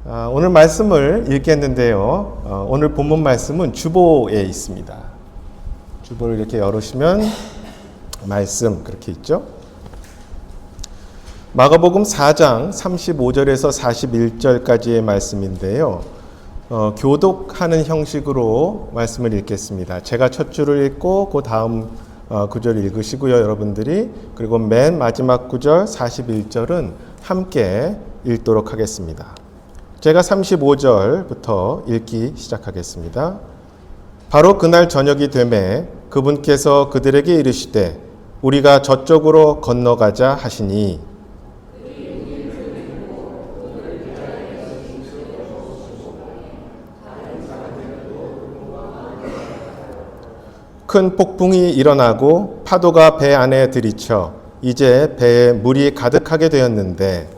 오늘 말씀을 읽겠는데요. 오늘 본문 말씀은 주보에 있습니다. 주보를 이렇게 열으시면 말씀 그렇게 있죠. 마가복음 4장 35절에서 41절까지의 말씀인데요. 교독하는 형식으로 말씀을 읽겠습니다. 제가 첫 줄을 읽고 그 다음 구절 읽으시고요, 여러분들이. 그리고 맨 마지막 구절 41절은 함께 읽도록 하겠습니다. 제가 35절부터 읽기 시작하겠습니다. 바로 그날 저녁이 되매 그분께서 그들에게 이르시되 우리가 저쪽으로 건너가자 하시니 큰 폭풍이 일어나고 파도가 배 안에 들이쳐 이제 배에 물이 가득하게 되었는데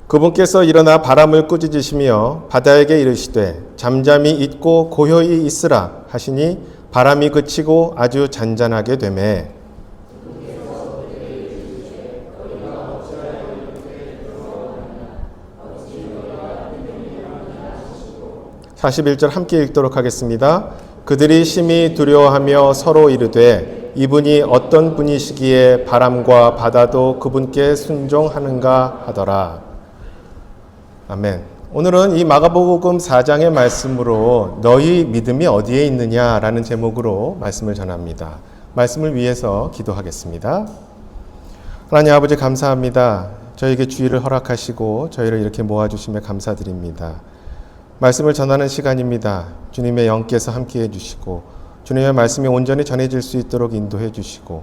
그분께서 일어나 바람을 꾸짖으시며 바다에게 이르시되 잠잠히 있고 고요히 있으라 하시니 바람이 그치고 아주 잔잔하게 되매 41절 함께 읽도록 하겠습니다. 그들이 심히 두려워하며 서로 이르되 이분이 어떤 분이시기에 바람과 바다도 그분께 순종하는가 하더라. 아멘. 오늘은 이 마가복음 4장의 말씀으로 너희 믿음이 어디에 있느냐라는 제목으로 말씀을 전합니다. 말씀을 위해서 기도하겠습니다. 하나님 아버지 감사합니다. 저에게 주의를 허락하시고 저희를 이렇게 모아주심에 감사드립니다. 말씀을 전하는 시간입니다. 주님의 영께서 함께해 주시고 주님의 말씀이 온전히 전해질 수 있도록 인도해 주시고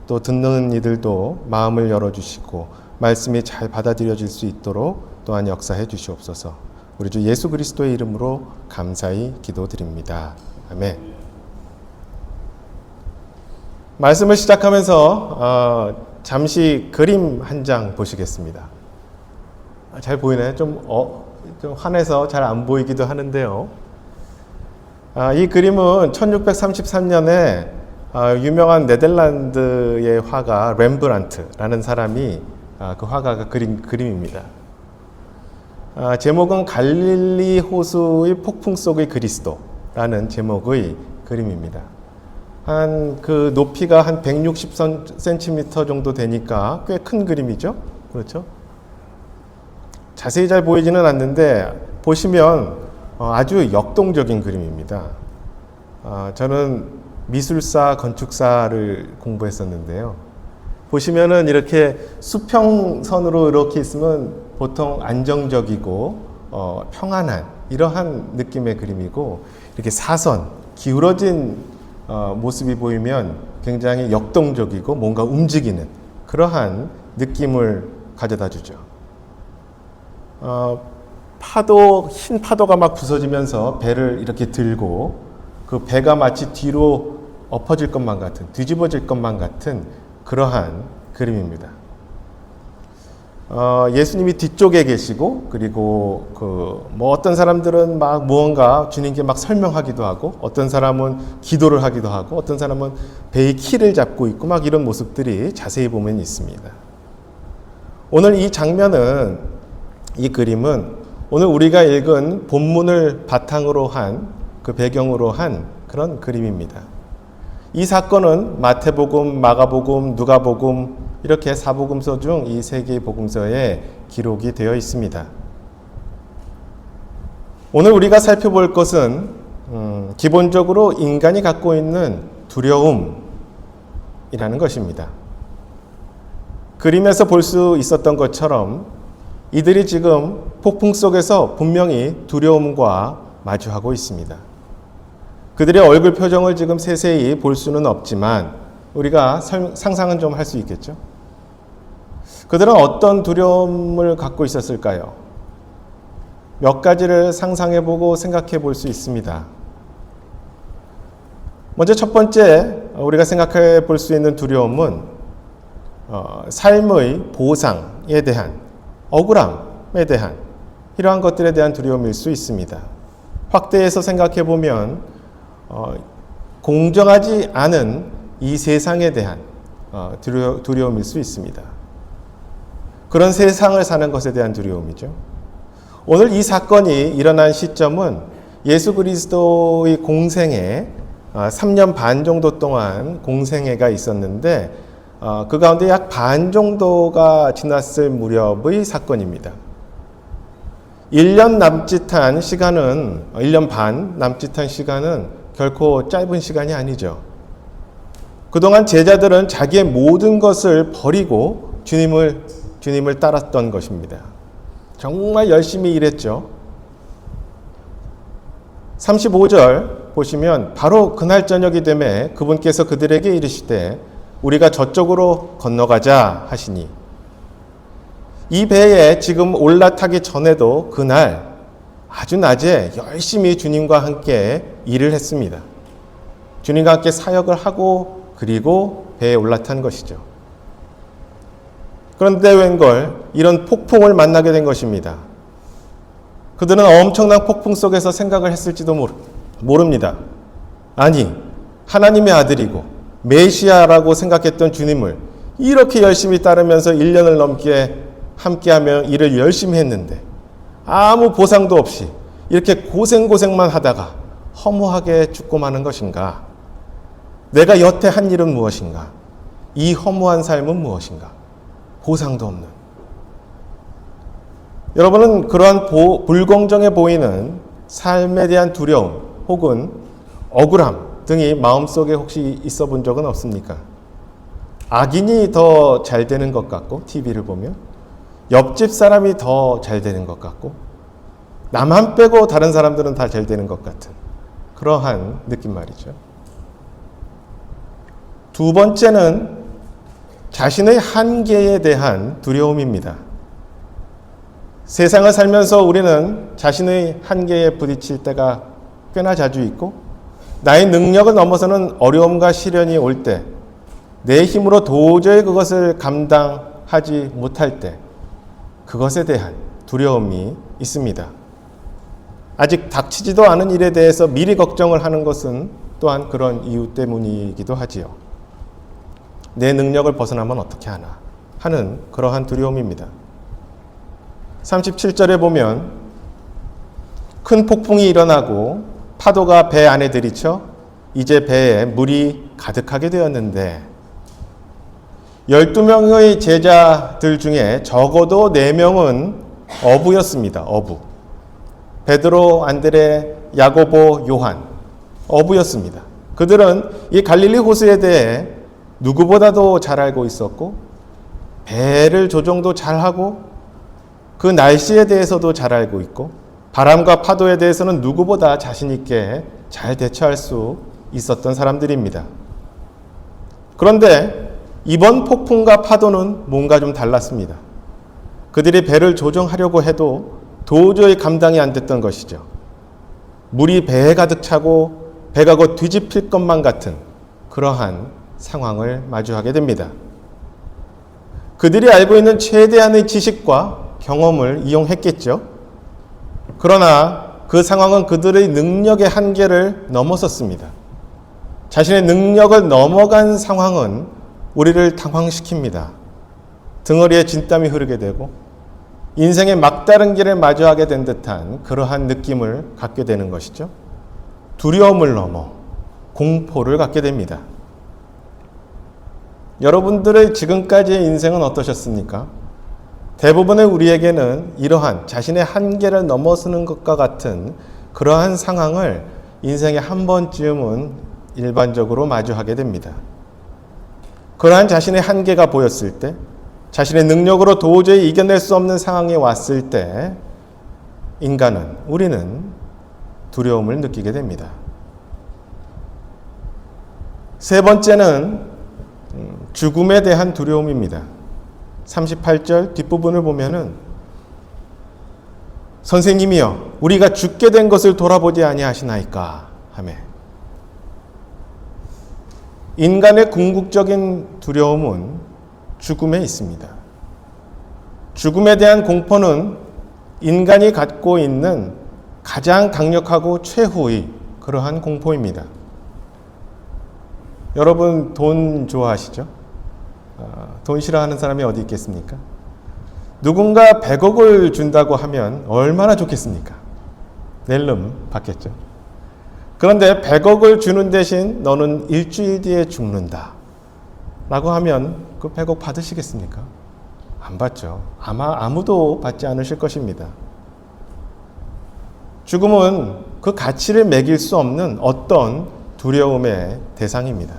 또 듣는 이들도 마음을 열어주시고 말씀이 잘 받아들여질 수 있도록 또한 역사해 주시옵소서. 우리 주 예수 그리스도의 이름으로 감사히 기도드립니다. 아멘. 말씀을 시작하면서 잠시 그림 한 장 보시겠습니다. 잘 보이나요? 좀 환해서 잘 안 보이기도 하는데요. 이 그림은 1633년에 유명한 네덜란드의 화가 렘브란트라는 사람이 그 화가가 그린 그림입니다. 제목은 갈릴리 호수의 폭풍 속의 그리스도라는 제목의 그림입니다. 그 높이가 한 160cm 정도 되니까 꽤 큰 그림이죠. 그렇죠? 자세히 잘 보이지는 않는데 보시면 아주 역동적인 그림입니다. 저는 미술사, 건축사를 공부했었는데요. 보시면은 이렇게 수평선으로 이렇게 있으면 보통 안정적이고 평안한 이러한 느낌의 그림이고 이렇게 사선, 기울어진 모습이 보이면 굉장히 역동적이고 뭔가 움직이는 그러한 느낌을 가져다 주죠. 흰 파도가 막 부서지면서 배를 이렇게 들고 그 배가 마치 뒤로 엎어질 것만 같은, 뒤집어질 것만 같은 그러한 그림입니다. 예수님이 뒤쪽에 계시고 그리고 어떤 사람들은 막 무언가 주님께 막 설명하기도 하고 어떤 사람은 기도를 하기도 하고 어떤 사람은 배의 키를 잡고 있고 막 이런 모습들이 자세히 보면 있습니다. 오늘 이 장면은 이 그림은 오늘 우리가 읽은 본문을 바탕으로 한 그 배경으로 한 그런 그림입니다. 이 사건은 마태복음, 마가복음, 누가복음 이렇게 사복음서 중 이 세 개의 복음서에 기록이 되어 있습니다. 오늘 우리가 살펴볼 것은 기본적으로 인간이 갖고 있는 두려움이라는 것입니다. 그림에서 볼 수 있었던 것처럼 이들이 지금 폭풍 속에서 분명히 두려움과 마주하고 있습니다. 그들의 얼굴 표정을 지금 세세히 볼 수는 없지만 우리가 상상은 좀 할 수 있겠죠. 그들은 어떤 두려움을 갖고 있었을까요? 몇 가지를 상상해보고 생각해 볼 수 있습니다. 먼저 첫 번째 우리가 생각해 볼 수 있는 두려움은 삶의 보상에 대한 억울함에 대한 이러한 것들에 대한 두려움일 수 있습니다. 확대해서 생각해 보면 공정하지 않은 이 세상에 대한 두려움일 수 있습니다. 그런 세상을 사는 것에 대한 두려움이죠. 오늘 이 사건이 일어난 시점은 예수 그리스도의 공생애 3년 반 정도 동안 공생애가 있었는데 그 가운데 약 반 정도가 지났을 무렵의 사건입니다. 1년 반 남짓한 시간은 결코 짧은 시간이 아니죠. 그동안 제자들은 자기의 모든 것을 버리고 주님을 따랐던 것입니다. 정말 열심히 일했죠. 35절 보시면 바로 그날 저녁이 되매 그분께서 그들에게 이르시되 우리가 저쪽으로 건너가자 하시니, 이 배에 지금 올라타기 전에도 그날 아주 낮에 열심히 주님과 함께 일을 했습니다. 주님과 함께 사역을 하고 그리고 배에 올라탄 것이죠. 그런데 웬걸 이런 폭풍을 만나게 된 것입니다. 그들은 엄청난 폭풍 속에서 생각을 했을지도 모릅니다. 아니, 하나님의 아들이고 메시아라고 생각했던 주님을 이렇게 열심히 따르면서 1년을 넘게 함께하며 일을 열심히 했는데 아무 보상도 없이 이렇게 고생만 하다가 허무하게 죽고 마는 것인가? 내가 여태 한 일은 무엇인가? 이 허무한 삶은 무엇인가? 보상도 없는. 여러분은 그러한 불공정해 보이는 삶에 대한 두려움 혹은 억울함 등이 마음속에 혹시 있어 본 적은 없습니까? 악인이 더 잘 되는 것 같고, TV를 보면 옆집 사람이 더 잘 되는 것 같고, 나만 빼고 다른 사람들은 다 잘 되는 것 같은 그러한 느낌 말이죠. 두 번째는 자신의 한계에 대한 두려움입니다. 세상을 살면서 우리는 자신의 한계에 부딪힐 때가 꽤나 자주 있고, 나의 능력을 넘어서는 어려움과 시련이 올 때, 내 힘으로 도저히 그것을 감당하지 못할 때, 그것에 대한 두려움이 있습니다. 아직 닥치지도 않은 일에 대해서 미리 걱정을 하는 것은 또한 그런 이유 때문이기도 하지요. 내 능력을 벗어나면 어떻게 하나 하는 그러한 두려움입니다. 37절에 보면 큰 폭풍이 일어나고 파도가 배 안에 들이쳐 이제 배에 물이 가득하게 되었는데 12명의 제자들 중에 적어도 4명은 어부였습니다. 어부. 베드로, 안드레, 야고보, 요한. 어부였습니다. 그들은 이 갈릴리 호수에 대해 누구보다도 잘 알고 있었고 배를 조종도 잘하고 그 날씨에 대해서도 잘 알고 있고 바람과 파도에 대해서는 누구보다 자신 있게 잘 대처할 수 있었던 사람들입니다. 그런데 이번 폭풍과 파도는 뭔가 좀 달랐습니다. 그들이 배를 조종하려고 해도 도저히 감당이 안 됐던 것이죠. 물이 배에 가득 차고 배가 곧 뒤집힐 것만 같은 그러한 상황을 마주하게 됩니다. 그들이 알고 있는 최대한의 지식과 경험을 이용했겠죠. 그러나 그 상황은 그들의 능력의 한계를 넘어섰습니다. 자신의 능력을 넘어간 상황은 우리를 당황시킵니다. 등허리에 진땀이 흐르게 되고 인생의 막다른 길을 마주하게 된 듯한 그러한 느낌을 갖게 되는 것이죠. 두려움을 넘어 공포를 갖게 됩니다. 여러분들의 지금까지의 인생은 어떠셨습니까? 대부분의 우리에게는 이러한 자신의 한계를 넘어서는 것과 같은 그러한 상황을 인생에 한 번쯤은 일반적으로 마주하게 됩니다. 그러한 자신의 한계가 보였을 때, 자신의 능력으로 도저히 이겨낼 수 없는 상황에 왔을 때 우리는 두려움을 느끼게 됩니다. 세 번째는 죽음에 대한 두려움입니다. 38절 뒷부분을 보면은 선생님이여 우리가 죽게 된 것을 돌아보지 아니하시나이까 하매 인간의 궁극적인 두려움은 죽음에 있습니다. 죽음에 대한 공포는 인간이 갖고 있는 가장 강력하고 최후의 그러한 공포입니다. 여러분 돈 좋아하시죠? 돈 싫어하는 사람이 어디 있겠습니까? 누군가 100억을 준다고 하면 얼마나 좋겠습니까? 낼름 받겠죠. 그런데 100억을 주는 대신 너는 일주일 뒤에 죽는다 라고 하면 그 100억 받으시겠습니까? 안 받죠. 아마 아무도 받지 않으실 것입니다. 죽음은 그 가치를 매길 수 없는 어떤 두려움의 대상입니다.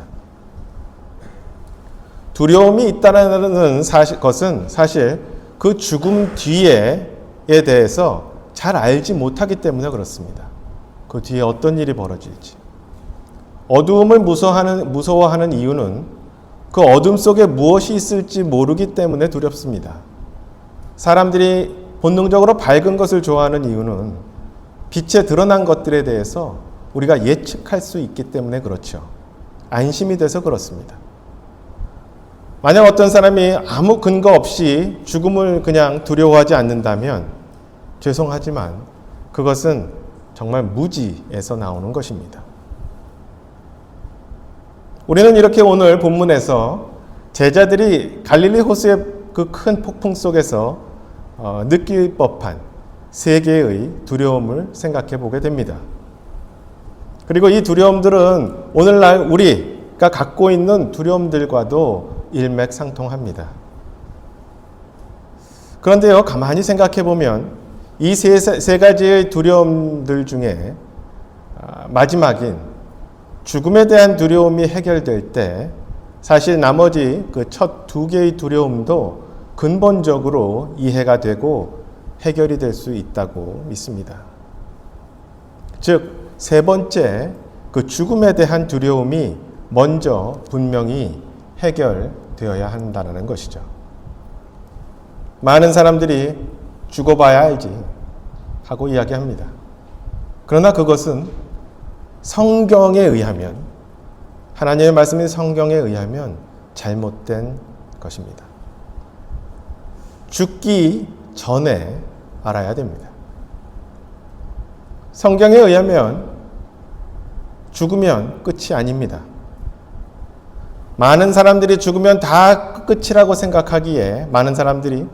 두려움이 있다는 것은 사실 그 죽음 뒤에 대해서 잘 알지 못하기 때문에 그렇습니다. 그 뒤에 어떤 일이 벌어질지. 어두움을 무서워하는 이유는 그 어둠 속에 무엇이 있을지 모르기 때문에 두렵습니다. 사람들이 본능적으로 밝은 것을 좋아하는 이유는 빛에 드러난 것들에 대해서 우리가 예측할 수 있기 때문에 그렇죠. 안심이 돼서 그렇습니다. 만약 어떤 사람이 아무 근거 없이 죽음을 그냥 두려워하지 않는다면 죄송하지만 그것은 정말 무지에서 나오는 것입니다. 우리는 이렇게 오늘 본문에서 제자들이 갈릴리 호수의 그 큰 폭풍 속에서 느낄 법한 세 개의 두려움을 생각해 보게 됩니다. 그리고 이 두려움들은 오늘날 우리가 갖고 있는 두려움들과도 일맥상통합니다. 그런데요, 가만히 생각해 보면 이 세 가지의 두려움들 중에 마지막인 죽음에 대한 두려움이 해결될 때 사실 나머지 그 첫 두 개의 두려움도 근본적으로 이해가 되고 해결이 될 수 있다고 믿습니다. 즉, 세 번째 그 죽음에 대한 두려움이 먼저 분명히 해결되어야 한다는 것이죠. 많은 사람들이 죽어봐야 알지 하고 이야기합니다. 그러나 그것은 성경에 의하면, 하나님의 말씀인 성경에 의하면 잘못된 것입니다. 죽기 전에 알아야 됩니다. 성경에 의하면 죽으면 끝이 아닙니다. 많은 사람들이 죽으면 다 끝이라고 생각하기에 많은 사람들이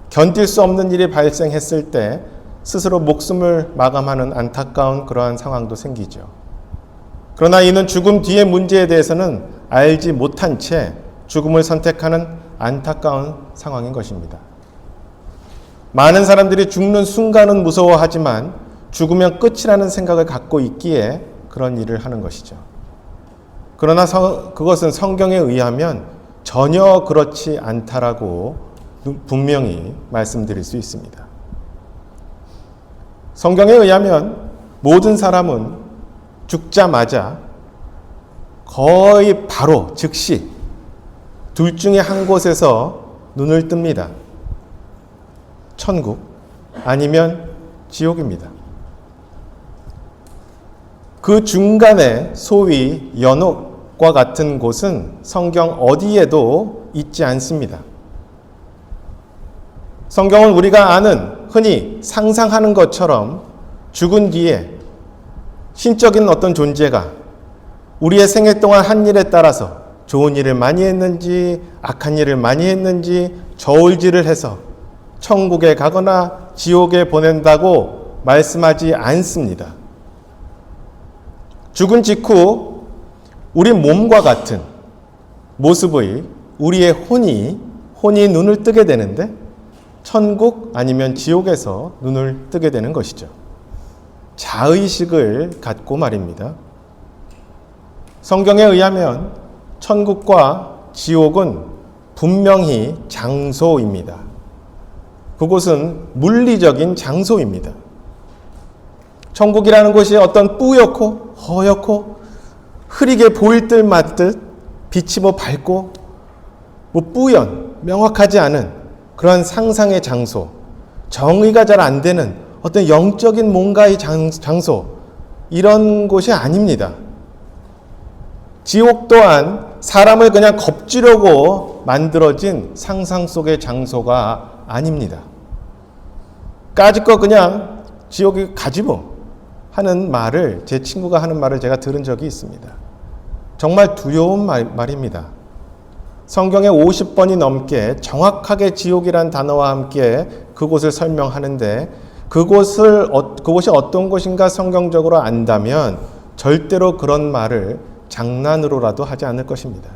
견딜 수 없는 일이 발생했을 때 스스로 목숨을 마감하는 안타까운 그러한 상황도 생기죠. 그러나 이는 죽음 뒤의 문제에 대해서는 알지 못한 채 죽음을 선택하는 안타까운 상황인 것입니다. 많은 사람들이 죽는 순간은 무서워하지만 죽으면 끝이라는 생각을 갖고 있기에 그런 일을 하는 것이죠. 그러나 그것은 성경에 의하면 전혀 그렇지 않다라고 분명히 말씀드릴 수 있습니다. 성경에 의하면 모든 사람은 죽자마자 거의 바로 즉시 둘 중에 한 곳에서 눈을 뜹니다. 천국 아니면 지옥입니다. 그 중간에 소위 연옥과 같은 곳은 성경 어디에도 있지 않습니다. 성경은 우리가 아는 흔히 상상하는 것처럼 죽은 뒤에 신적인 어떤 존재가 우리의 생애 동안 한 일에 따라서 좋은 일을 많이 했는지 악한 일을 많이 했는지 저울질을 해서 천국에 가거나 지옥에 보낸다고 말씀하지 않습니다. 죽은 직후 우리 몸과 같은 모습의 우리의 혼이 눈을 뜨게 되는데 천국 아니면 지옥에서 눈을 뜨게 되는 것이죠. 자의식을 갖고 말입니다. 성경에 의하면 천국과 지옥은 분명히 장소입니다. 그곳은 물리적인 장소입니다. 천국이라는 곳이 어떤 뿌옇고 허옇고 흐리게 보일 듯 말듯 빛이 밝고 뿌연 명확하지 않은 그런 상상의 장소, 정의가 잘 안 되는 어떤 영적인 뭔가의 장소, 이런 곳이 아닙니다. 지옥 또한 사람을 그냥 겁주려고 만들어진 상상 속의 장소가 아닙니다. 까짓 거 그냥 지옥에 가지 뭐. 하는 말을, 제 친구가 하는 말을 제가 들은 적이 있습니다. 정말 두려운 말입니다. 성경에 50번이 넘게 정확하게 지옥이란 단어와 함께 그곳을 설명하는데 그곳이 어떤 곳인가 성경적으로 안다면 절대로 그런 말을 장난으로라도 하지 않을 것입니다.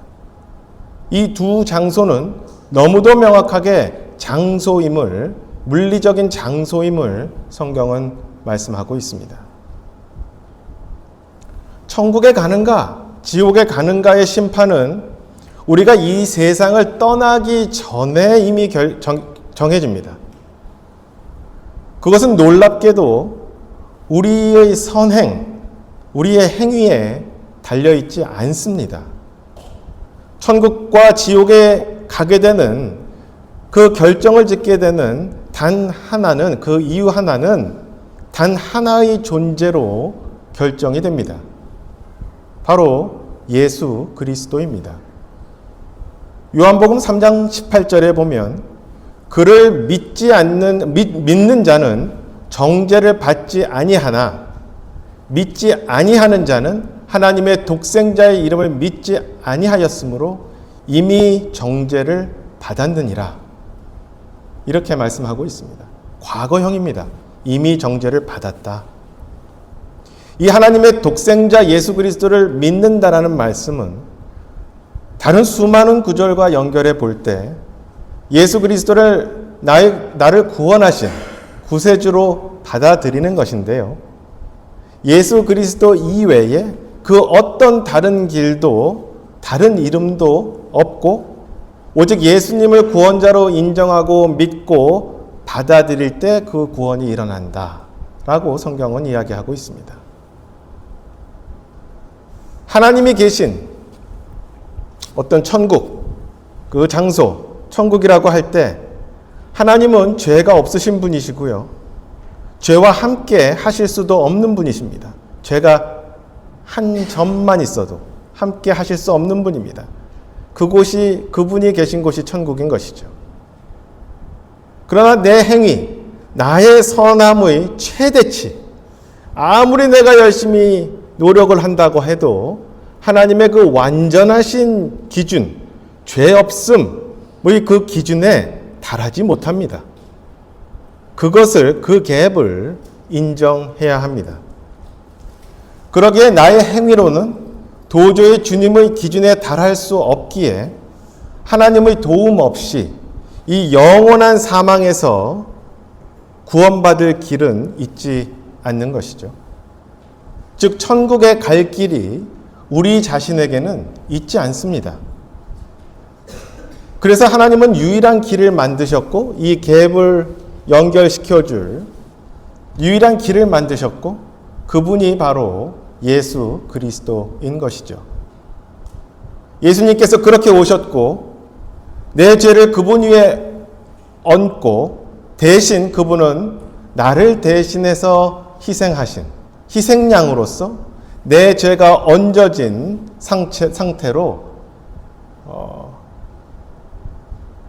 이 두 장소는 너무도 명확하게 장소임을, 물리적인 장소임을 성경은 말씀하고 있습니다. 천국에 가는가, 지옥에 가는가의 심판은 우리가 이 세상을 떠나기 전에 이미 정해집니다. 그것은 놀랍게도 우리의 선행, 우리의 행위에 달려있지 않습니다. 천국과 지옥에 가게 되는 그 결정을 짓게 되는 그 이유 하나는 단 하나의 존재로 결정이 됩니다. 바로 예수 그리스도입니다. 요한복음 3장 18절에 보면 그를 믿는 자는 정죄를 받지 아니하나 믿지 아니하는 자는 하나님의 독생자의 이름을 믿지 아니하였으므로 이미 정죄를 받았느니라. 이렇게 말씀하고 있습니다. 과거형입니다. 이미 정죄를 받았다. 이 하나님의 독생자 예수 그리스도를 믿는다라는 말씀은 다른 수많은 구절과 연결해 볼 때 예수 그리스도를 나를 구원하신 구세주로 받아들이는 것인데요. 예수 그리스도 이외에 그 어떤 다른 길도 다른 이름도 없고 오직 예수님을 구원자로 인정하고 믿고 받아들일 때 그 구원이 일어난다 라고 성경은 이야기하고 있습니다. 하나님이 계신 어떤 천국, 그 장소, 천국이라고 할 때 하나님은 죄가 없으신 분이시고요. 죄와 함께 하실 수도 없는 분이십니다. 죄가 한 점만 있어도 함께 하실 수 없는 분입니다. 그분이 계신 곳이 천국인 것이죠. 그러나 내 행위, 나의 선함의 최대치, 아무리 내가 열심히 노력을 한다고 해도 하나님의 그 완전하신 기준, 죄 없음의 그 기준에 달하지 못합니다. 그 갭을 인정해야 합니다. 그러기에 나의 행위로는 도저히 주님의 기준에 달할 수 없기에 하나님의 도움 없이 이 영원한 사망에서 구원받을 길은 있지 않는 것이죠. 즉 천국에 갈 길이 우리 자신에게는 있지 않습니다. 그래서 하나님은 유일한 길을 만드셨고 이 갭을 연결시켜줄 유일한 길을 만드셨고 그분이 바로 예수 그리스도인 것이죠. 예수님께서 그렇게 오셨고 내 죄를 그분 위에 얹고 대신 그분은 나를 대신해서 희생하신 희생양으로서 내 죄가 얹어진 상태로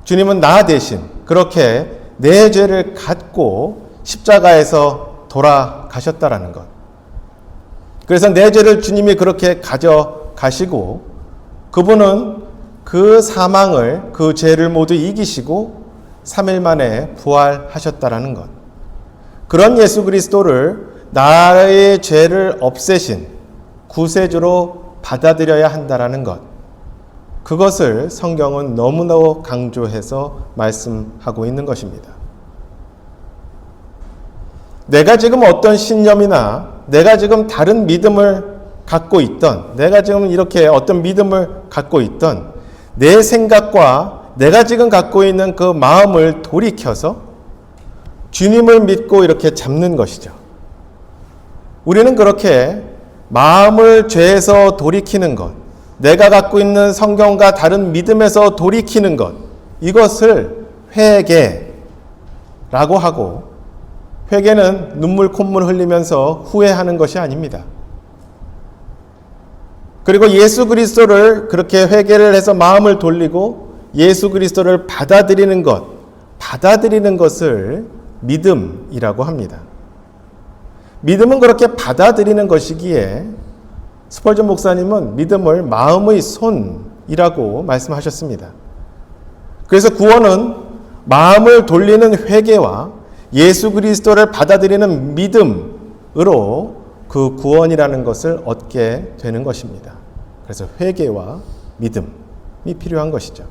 주님은 나 대신 그렇게 내 죄를 갖고 십자가에서 돌아가셨다라는 것. 그래서 내 죄를 주님이 그렇게 가져가시고 그분은 그 사망을, 그 죄를 모두 이기시고 3일 만에 부활하셨다라는 것. 그런 예수 그리스도를 나의 죄를 없애신 구세주로 받아들여야 한다라는 것. 그것을 성경은 너무너무 강조해서 말씀하고 있는 것입니다. 내가 지금 어떤 신념이나 내가 지금 다른 믿음을 갖고 있던, 내가 지금 이렇게 어떤 믿음을 갖고 있던 내 생각과 내가 지금 갖고 있는 그 마음을 돌이켜서 주님을 믿고 이렇게 잡는 것이죠. 우리는 그렇게 마음을 죄에서 돌이키는 것, 내가 갖고 있는 성경과 다른 믿음에서 돌이키는 것, 이것을 회개라고 하고, 회개는 눈물 콧물 흘리면서 후회하는 것이 아닙니다. 그리고 예수 그리스도를 그렇게 회개를 해서 마음을 돌리고 예수 그리스도를 받아들이는 것을 믿음이라고 합니다. 믿음은 그렇게 받아들이는 것이기에 스펄전 목사님은 믿음을 마음의 손이라고 말씀하셨습니다. 그래서 구원은 마음을 돌리는 회개와 예수 그리스도를 받아들이는 믿음으로 그 구원이라는 것을 얻게 되는 것입니다. 그래서 회개와 믿음이 필요한 것이죠.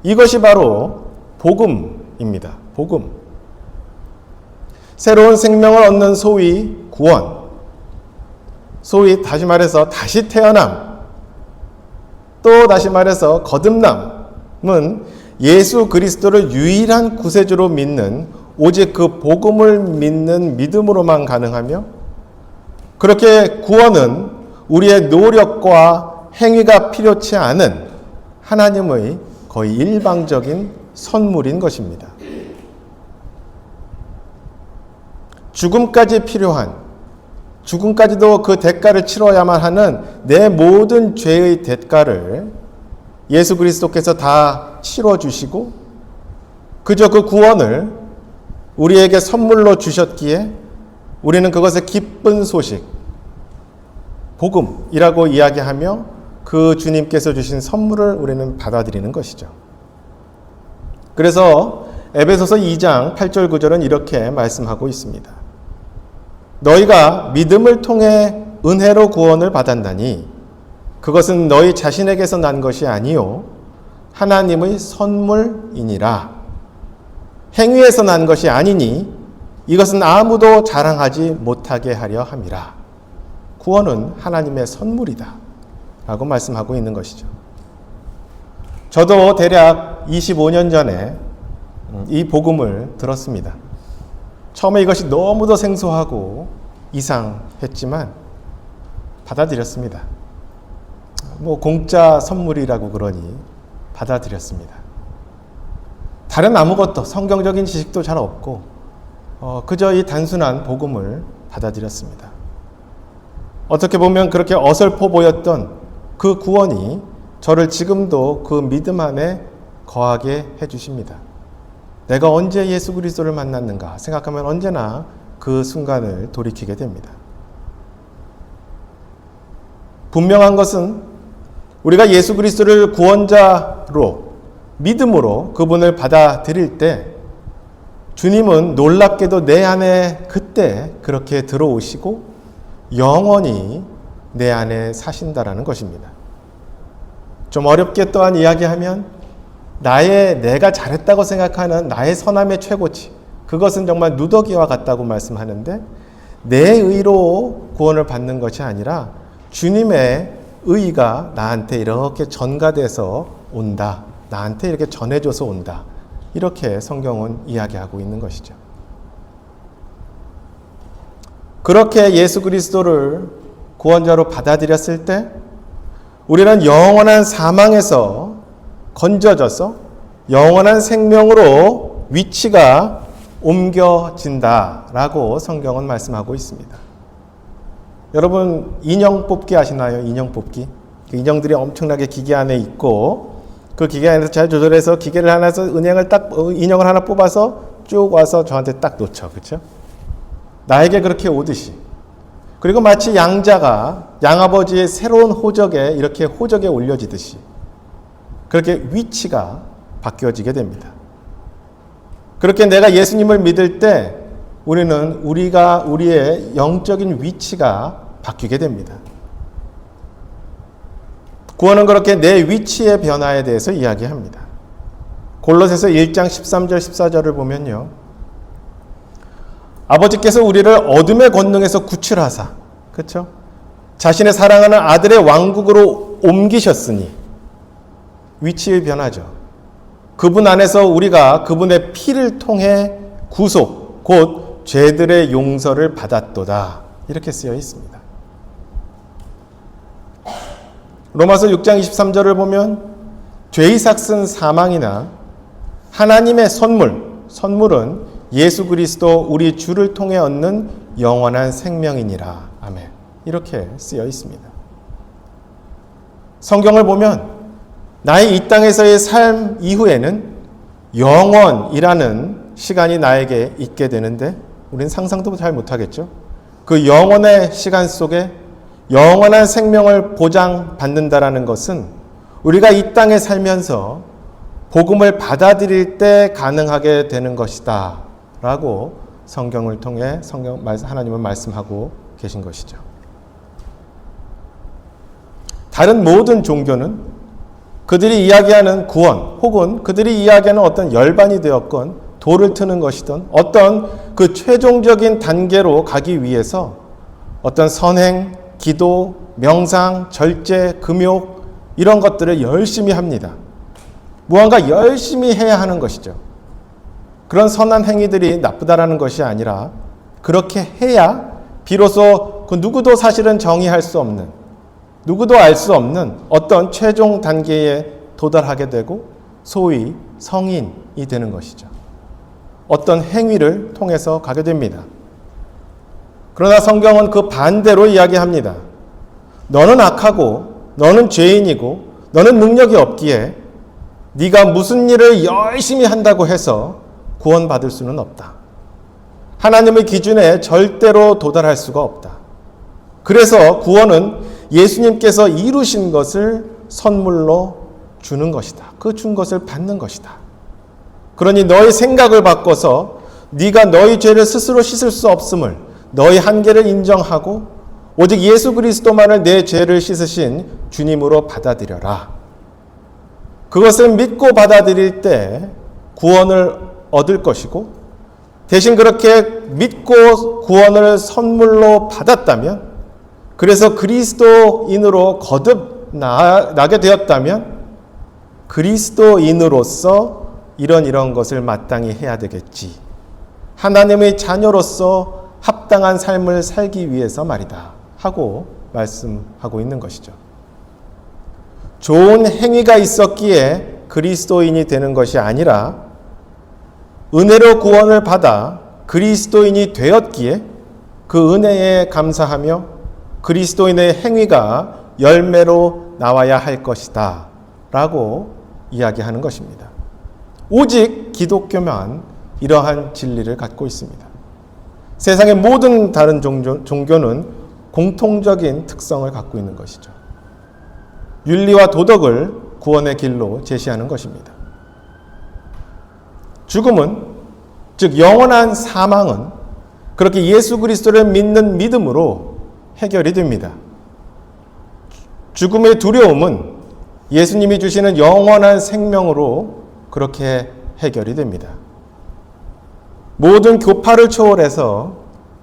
이것이 바로 복음입니다. 복음. 새로운 생명을 얻는 소위 구원. 소위 다시 말해서 다시 태어남. 또 다시 말해서 거듭남은 예수 그리스도를 유일한 구세주로 믿는 오직 그 복음을 믿는 믿음으로만 가능하며 그렇게 구원은 우리의 노력과 행위가 필요치 않은 하나님의 거의 일방적인 선물인 것입니다. 죽음까지 필요한, 죽음까지도 그 대가를 치러야만 하는 내 모든 죄의 대가를 예수 그리스도께서 다 치러주시고 그저 그 구원을 우리에게 선물로 주셨기에 우리는 그것의 기쁜 소식, 복음이라고 이야기하며 그 주님께서 주신 선물을 우리는 받아들이는 것이죠. 그래서 에베소서 2장 8절 9절은 이렇게 말씀하고 있습니다. 너희가 믿음을 통해 은혜로 구원을 받았나니 그것은 너희 자신에게서 난 것이 아니요 하나님의 선물이니라. 행위에서 난 것이 아니니 이것은 아무도 자랑하지 못하게 하려 함이라. 구원은 하나님의 선물이다 라고 말씀하고 있는 것이죠. 저도 대략 25년 전에 이 복음을 들었습니다. 처음에 이것이 너무도 생소하고 이상했지만 받아들였습니다. 공짜 선물이라고 그러니 받아들였습니다. 다른 아무것도 성경적인 지식도 잘 없고 그저 이 단순한 복음을 받아들였습니다. 어떻게 보면 그렇게 어설퍼 보였던 그 구원이 저를 지금도 그 믿음 안에 거하게 해주십니다. 내가 언제 예수 그리스도를 만났는가 생각하면 언제나 그 순간을 돌이키게 됩니다. 분명한 것은 우리가 예수 그리스도를 구원자로 믿음으로 그분을 받아들일 때 주님은 놀랍게도 내 안에 그때 그렇게 들어오시고 영원히 내 안에 사신다라는 것입니다. 좀 어렵게 또한 이야기하면 내가 잘했다고 생각하는 나의 선함의 최고치, 그것은 정말 누더기와 같다고 말씀하는데 내 의로 구원을 받는 것이 아니라 주님의 의가 나한테 이렇게 전가돼서 온다. 나한테 이렇게 전해줘서 온다. 이렇게 성경은 이야기하고 있는 것이죠. 그렇게 예수 그리스도를 구원자로 받아들였을 때 우리는 영원한 사망에서 건져져서 영원한 생명으로 위치가 옮겨진다라고 성경은 말씀하고 있습니다. 여러분 인형 뽑기 아시나요? 인형 뽑기. 그 인형들이 엄청나게 기계 안에 있고 그 기계 안에서 잘 조절해서 기계를 하나서 인형을 하나 뽑아서 쭉 와서 저한테 딱 놓쳐. 그렇죠? 나에게 그렇게 오듯이. 그리고 마치 양자가 양아버지의 새로운 호적에 이렇게 호적에 올려지듯이 그렇게 위치가 바뀌어지게 됩니다. 그렇게 내가 예수님을 믿을 때 우리의 영적인 위치가 바뀌게 됩니다. 구원은 그렇게 내 위치의 변화에 대해서 이야기합니다. 골로새서 1장 13절 14절을 보면요. 아버지께서 우리를 어둠의 권능에서 구출하사, 그렇죠? 자신의 사랑하는 아들의 왕국으로 옮기셨으니 위치의 변화죠. 그분 안에서 우리가 그분의 피를 통해 구속, 곧 죄들의 용서를 받았도다. 이렇게 쓰여 있습니다. 로마서 6장 23절을 보면 죄의 삭은 사망이나 하나님의 선물은 예수 그리스도 우리 주를 통해 얻는 영원한 생명이니라. 아멘. 이렇게 쓰여 있습니다. 성경을 보면 나의 이 땅에서의 삶 이후에는 영원이라는 시간이 나에게 있게 되는데 우리는 상상도 잘 못하겠죠. 그 영원의 시간 속에 영원한 생명을 보장받는다라는 것은 우리가 이 땅에 살면서 복음을 받아들일 때 가능하게 되는 것이다 라고 성경을 통해 하나님은 말씀하고 계신 것이죠. 다른 모든 종교는 그들이 이야기하는 구원 혹은 그들이 이야기하는 어떤 열반이 되었건 돌을 트는 것이든 어떤 그 최종적인 단계로 가기 위해서 어떤 선행, 기도, 명상, 절제, 금욕 이런 것들을 열심히 합니다. 무언가 열심히 해야 하는 것이죠. 그런 선한 행위들이 나쁘다라는 것이 아니라 그렇게 해야 비로소 그 누구도 사실은 정의할 수 없는, 누구도 알 수 없는 어떤 최종 단계에 도달하게 되고 소위 성인이 되는 것이죠. 어떤 행위를 통해서 가게 됩니다. 그러나 성경은 그 반대로 이야기합니다. 너는 악하고 너는 죄인이고 너는 능력이 없기에 네가 무슨 일을 열심히 한다고 해서 구원받을 수는 없다. 하나님의 기준에 절대로 도달할 수가 없다. 그래서 구원은 예수님께서 이루신 것을 선물로 주는 것이다. 그 준 것을 받는 것이다. 그러니 너의 생각을 바꿔서 네가 너의 죄를 스스로 씻을 수 없음을, 너의 한계를 인정하고 오직 예수 그리스도만을 내 죄를 씻으신 주님으로 받아들여라. 그것을 믿고 받아들일 때 구원을 얻을 것이고 대신 그렇게 믿고 구원을 선물로 받았다면, 그래서 그리스도인으로 거듭 나게 되었다면 그리스도인으로서 이런 것을 마땅히 해야 되겠지. 하나님의 자녀로서 합당한 삶을 살기 위해서 말이다 하고 말씀하고 있는 것이죠. 좋은 행위가 있었기에 그리스도인이 되는 것이 아니라 은혜로 구원을 받아 그리스도인이 되었기에 그 은혜에 감사하며 그리스도인의 행위가 열매로 나와야 할 것이다 라고 이야기하는 것입니다. 오직 기독교만 이러한 진리를 갖고 있습니다. 세상의 모든 다른 종교는 공통적인 특성을 갖고 있는 것이죠. 윤리와 도덕을 구원의 길로 제시하는 것입니다. 죽음은, 즉 영원한 사망은 그렇게 예수 그리스도를 믿는 믿음으로 해결이 됩니다. 죽음의 두려움은 예수님이 주시는 영원한 생명으로 그렇게 해결이 됩니다. 모든 교파를 초월해서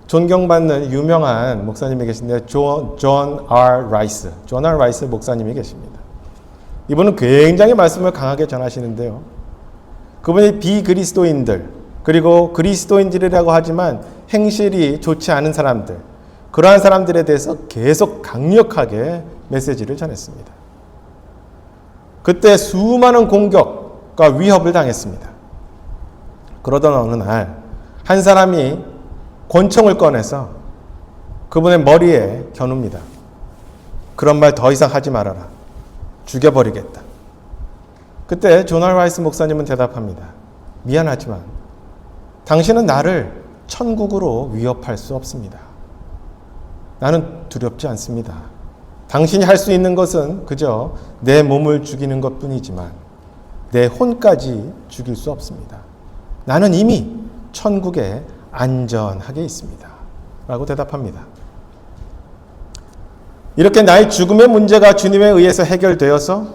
존경받는 유명한 목사님이 계신데 존 R. 라이스 목사님이 계십니다. 이분은 굉장히 말씀을 강하게 전하시는데요. 그분이 비그리스도인들 그리고 그리스도인들이라고 하지만 행실이 좋지 않은 사람들, 그러한 사람들에 대해서 계속 강력하게 메시지를 전했습니다. 그때 수많은 공격과 위협을 당했습니다. 그러던 어느 날 한 사람이 권총을 꺼내서 그분의 머리에 겨눕니다. 그런 말 더 이상 하지 말아라. 죽여버리겠다. 그때 존 R. 라이스 목사님은 대답합니다. 미안하지만 당신은 나를 천국으로 위협할 수 없습니다. 나는 두렵지 않습니다. 당신이 할 수 있는 것은 그저 내 몸을 죽이는 것뿐이지만 내 혼까지 죽일 수 없습니다. 나는 이미 천국에 안전하게 있습니다. 라고 대답합니다. 이렇게 나의 죽음의 문제가 주님에 의해서 해결되어서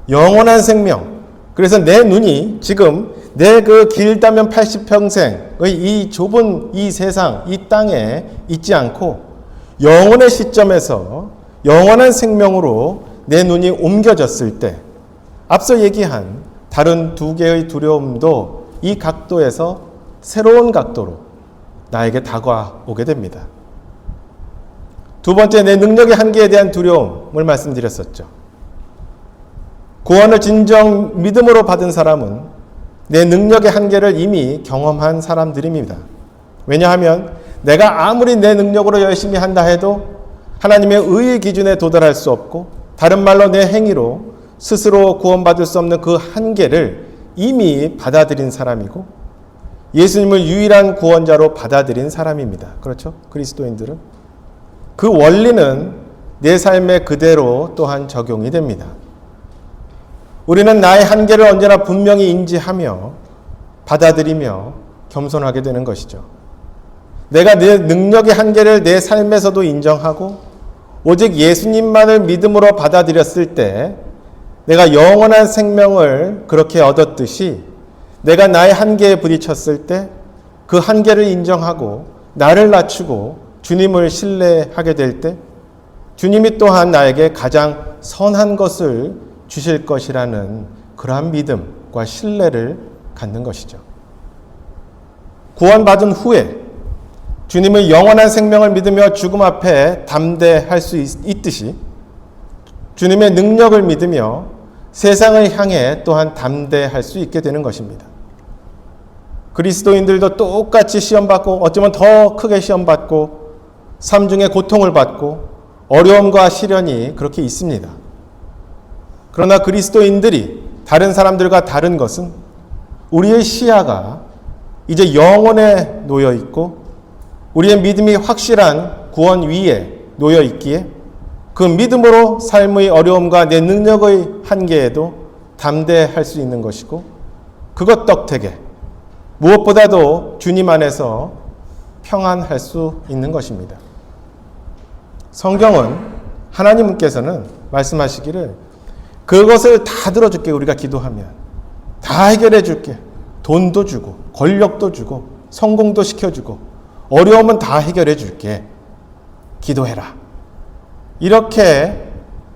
영원한 생명, 그래서 내 눈이 지금 내 그 길다면 80평생의 이 좁은 이 세상, 이 땅에 있지 않고 영원의 시점에서 영원한 생명으로 내 눈이 옮겨졌을 때 앞서 얘기한 다른 두 개의 두려움도 이 각도에서 새로운 각도로 나에게 다가오게 됩니다. 두 번째, 내 능력의 한계에 대한 두려움을 말씀드렸었죠. 구원을 진정 믿음으로 받은 사람은 내 능력의 한계를 이미 경험한 사람들입니다. 왜냐하면 내가 아무리 내 능력으로 열심히 한다 해도 하나님의 의의 기준에 도달할 수 없고, 다른 말로 내 행위로 스스로 구원받을 수 없는 그 한계를 이미 받아들인 사람이고 예수님을 유일한 구원자로 받아들인 사람입니다. 그렇죠? 그리스도인들은. 그 원리는 내 삶에 그대로 또한 적용이 됩니다. 우리는 나의 한계를 언제나 분명히 인지하며 받아들이며 겸손하게 되는 것이죠. 내가 내 능력의 한계를 내 삶에서도 인정하고 오직 예수님만을 믿음으로 받아들였을 때 내가 영원한 생명을 그렇게 얻었듯이 내가 나의 한계에 부딪혔을 때 그 한계를 인정하고 나를 낮추고 주님을 신뢰하게 될 때 주님이 또한 나에게 가장 선한 것을 주실 것이라는 그러한 믿음과 신뢰를 갖는 것이죠. 구원받은 후에 주님의 영원한 생명을 믿으며 죽음 앞에 담대할 수 있듯이 주님의 능력을 믿으며 세상을 향해 또한 담대할 수 있게 되는 것입니다. 그리스도인들도 똑같이 시험받고 어쩌면 더 크게 시험받고 삶 중에 고통을 받고 어려움과 시련이 그렇게 있습니다. 그러나 그리스도인들이 다른 사람들과 다른 것은 우리의 시야가 이제 영혼에 놓여 있고 우리의 믿음이 확실한 구원 위에 놓여 있기에 그 믿음으로 삶의 어려움과 내 능력의 한계에도 담대할 수 있는 것이고 그것 덕택에 무엇보다도 주님 안에서 평안할 수 있는 것입니다. 성경은 하나님께서는 말씀하시기를 그것을 다 들어줄게. 우리가 기도하면 다 해결해 줄게. 돈도 주고 권력도 주고 성공도 시켜주고 어려움은 다 해결해 줄게. 기도해라. 이렇게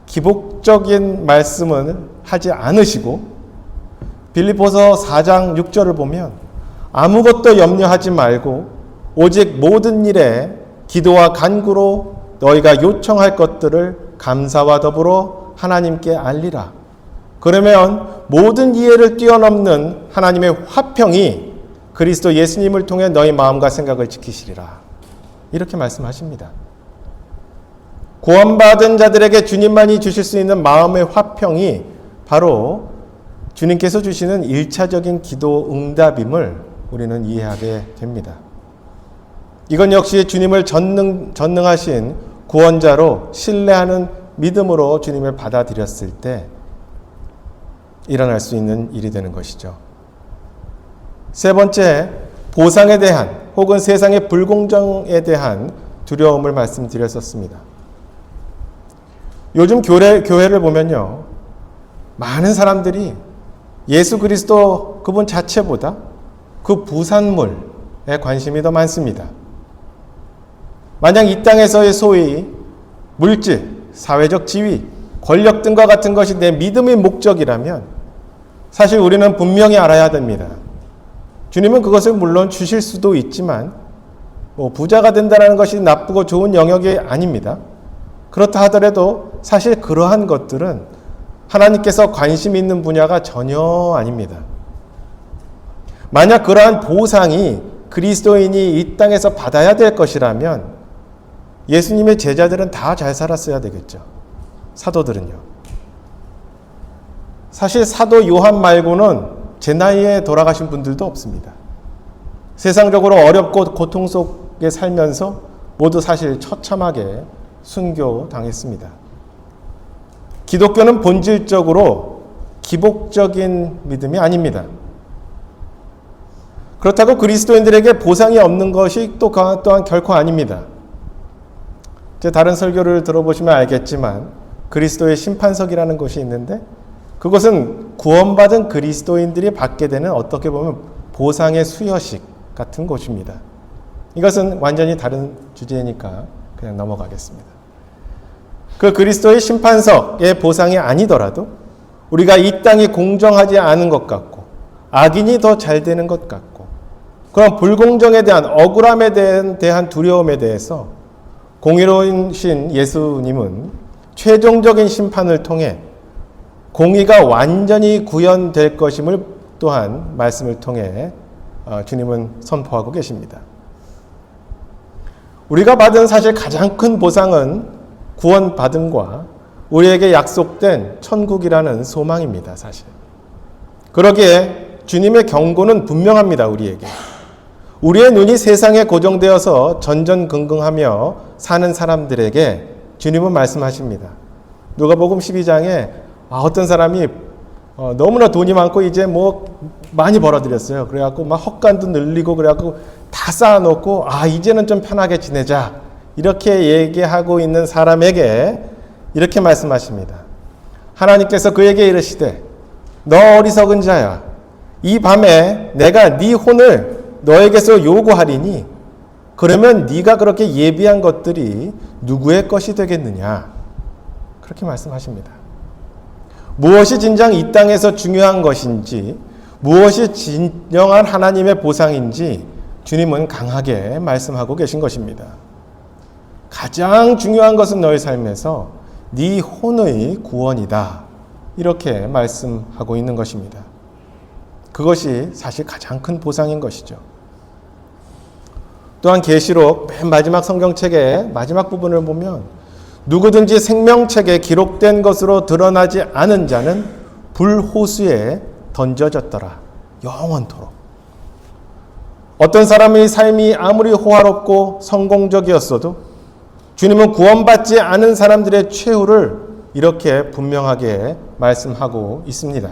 기복적인 말씀은 하지 않으시고 빌립보서 4장 6절을 보면 아무것도 염려하지 말고 오직 모든 일에 기도와 간구로 너희가 요청할 것들을 감사와 더불어 하나님께 알리라. 그러면 모든 이해를 뛰어넘는 하나님의 화평이 그리스도 예수님을 통해 너희 마음과 생각을 지키시리라. 이렇게 말씀하십니다. 구원받은 자들에게 주님만이 주실 수 있는 마음의 화평이 바로 주님께서 주시는 1차적인 기도 응답임을 우리는 이해하게 됩니다. 이건 역시 주님을 전능하신 구원자로 신뢰하는 믿음으로 주님을 받아들였을 때 일어날 수 있는 일이 되는 것이죠. 세 번째, 보상에 대한 혹은 세상의 불공정에 대한 두려움을 말씀드렸었습니다. 요즘 교회를 보면요, 많은 사람들이 예수 그리스도 그분 자체보다 그 부산물에 관심이 더 많습니다. 만약 이 땅에서의 소위 물질, 사회적 지위, 권력 등과 같은 것이 내 믿음의 목적이라면 사실 우리는 분명히 알아야 됩니다. 주님은 그것을 물론 주실 수도 있지만 부자가 된다는 것이 나쁘고 좋은 영역이 아닙니다. 그렇다 하더라도 사실 그러한 것들은 하나님께서 관심 있는 분야가 전혀 아닙니다. 만약 그러한 보상이 그리스도인이 이 땅에서 받아야 될 것이라면 예수님의 제자들은 다 잘 살았어야 되겠죠. 사도들은요. 사실 사도 요한 말고는 제 나이에 돌아가신 분들도 없습니다. 세상적으로 어렵고 고통 속에 살면서 모두 사실 처참하게 순교당했습니다. 기독교는 본질적으로 기복적인 믿음이 아닙니다. 그렇다고 그리스도인들에게 보상이 없는 것이 또한 결코 아닙니다. 다른 설교를 들어보시면 알겠지만 그리스도의 심판석이라는 것이 있는데 그것은 구원받은 그리스도인들이 받게 되는 어떻게 보면 보상의 수여식 같은 곳입니다. 이것은 완전히 다른 주제니까 그냥 넘어가겠습니다. 그 그리스도의 심판석의 보상이 아니더라도 우리가 이 땅이 공정하지 않은 것 같고 악인이 더 잘 되는 것 같고 그런 불공정에 대한 억울함에 대한 두려움에 대해서 공의로우신 예수님은 최종적인 심판을 통해 공의가 완전히 구현될 것임을 또한 말씀을 통해 주님은 선포하고 계십니다. 우리가 받은 사실 가장 큰 보상은 구원받음과 우리에게 약속된 천국이라는 소망입니다. 사실. 그러기에 주님의 경고는 분명합니다. 우리에게. 우리의 눈이 세상에 고정되어서 전전긍긍하며 사는 사람들에게 주님은 말씀하십니다. 누가복음 12장에 어떤 사람이 너무나 돈이 많고 이제 많이 벌어들였어요. 그래갖고 막 헛간도 늘리고 그래갖고 다 쌓아놓고 이제는 좀 편하게 지내자 이렇게 얘기하고 있는 사람에게 이렇게 말씀하십니다. 하나님께서 그에게 이르시되 너 어리석은 자야, 이 밤에 내가 네 혼을 너에게서 요구하리니 그러면 네가 그렇게 예비한 것들이 누구의 것이 되겠느냐, 그렇게 말씀하십니다. 무엇이 진정 이 땅에서 중요한 것인지, 무엇이 진정한 하나님의 보상인지 주님은 강하게 말씀하고 계신 것입니다. 가장 중요한 것은 너의 삶에서 네 혼의 구원이다, 이렇게 말씀하고 있는 것입니다. 그것이 사실 가장 큰 보상인 것이죠. 또한 계시록 맨 마지막 성경책의 마지막 부분을 보면 누구든지 생명책에 기록된 것으로 드러나지 않은 자는 불호수에 던져졌더라, 영원토록. 어떤 사람의 삶이 아무리 호화롭고 성공적이었어도 주님은 구원받지 않은 사람들의 최후를 이렇게 분명하게 말씀하고 있습니다.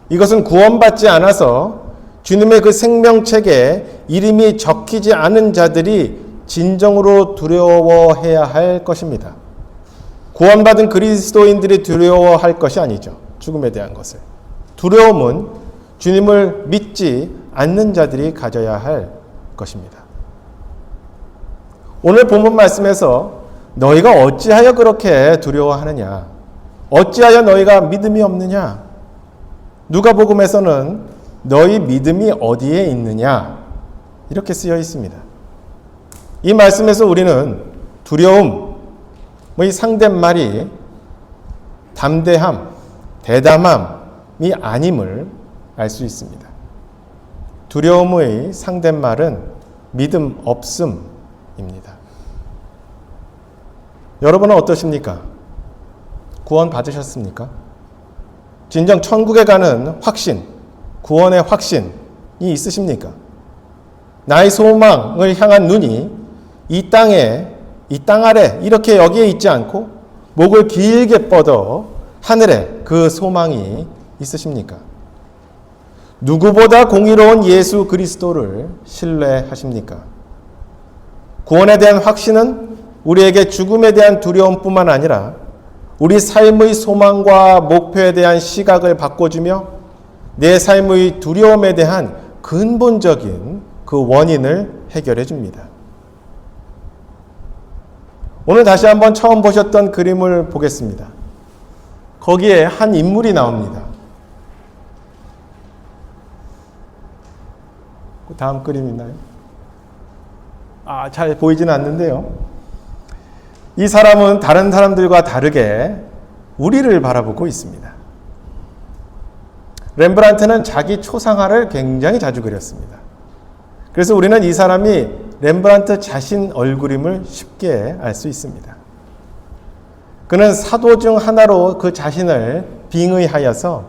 이것은 구원받지 않아서 주님의 그 생명책에 이름이 적히지 않은 자들이 진정으로 두려워해야 할 것입니다. 구원받은 그리스도인들이 두려워할 것이 아니죠. 죽음에 대한 것을. 두려움은 주님을 믿지 않는 자들이 가져야 할 것입니다. 오늘 본문 말씀에서 너희가 어찌하여 그렇게 두려워하느냐, 어찌하여 너희가 믿음이 없느냐, 누가복음에서는 너희 믿음이 어디에 있느냐 이렇게 쓰여 있습니다. 이 말씀에서 우리는 두려움의 상대말이 담대함, 대담함이 아님을 알 수 있습니다. 두려움의 상대말은 믿음 없음입니다. 여러분은 어떠십니까? 구원 받으셨습니까? 진정 천국에 가는 확신, 구원의 확신이 있으십니까? 나의 소망을 향한 눈이 이 땅에, 이 땅 아래 이렇게 여기에 있지 않고 목을 길게 뻗어 하늘에 그 소망이 있으십니까? 누구보다 공의로운 예수 그리스도를 신뢰하십니까? 구원에 대한 확신은 우리에게 죽음에 대한 두려움뿐만 아니라 우리 삶의 소망과 목표에 대한 시각을 바꿔주며 내 삶의 두려움에 대한 근본적인 그 원인을 해결해 줍니다. 오늘 다시 한번 처음 보셨던 그림을 보겠습니다. 거기에 한 인물이 나옵니다. 다음 그림 있나요? 잘 보이지는 않는데요. 이 사람은 다른 사람들과 다르게 우리를 바라보고 있습니다. 렘브란트는 자기 초상화를 굉장히 자주 그렸습니다. 그래서 우리는 이 사람이 렘브란트 자신 얼굴임을 쉽게 알 수 있습니다. 그는 사도 중 하나로 그 자신을 빙의하여서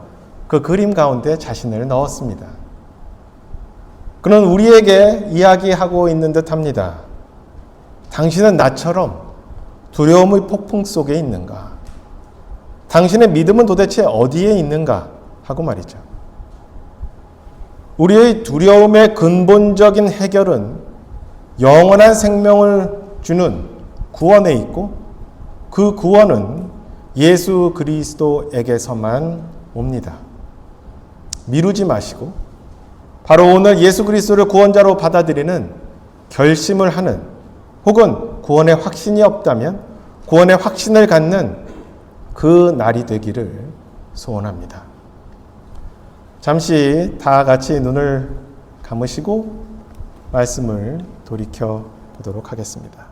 그 그림 가운데 자신을 넣었습니다. 그는 우리에게 이야기하고 있는 듯합니다. 당신은 나처럼 두려움의 폭풍 속에 있는가? 당신의 믿음은 도대체 어디에 있는가? 하고 말이죠. 우리의 두려움의 근본적인 해결은 영원한 생명을 주는 구원에 있고 그 구원은 예수 그리스도에게서만 옵니다. 미루지 마시고 바로 오늘 예수 그리스도를 구원자로 받아들이는 결심을 하는, 혹은 구원의 확신이 없다면 구원의 확신을 갖는 그 날이 되기를 소원합니다. 잠시 다 같이 눈을 감으시고 말씀을 돌이켜 보도록 하겠습니다.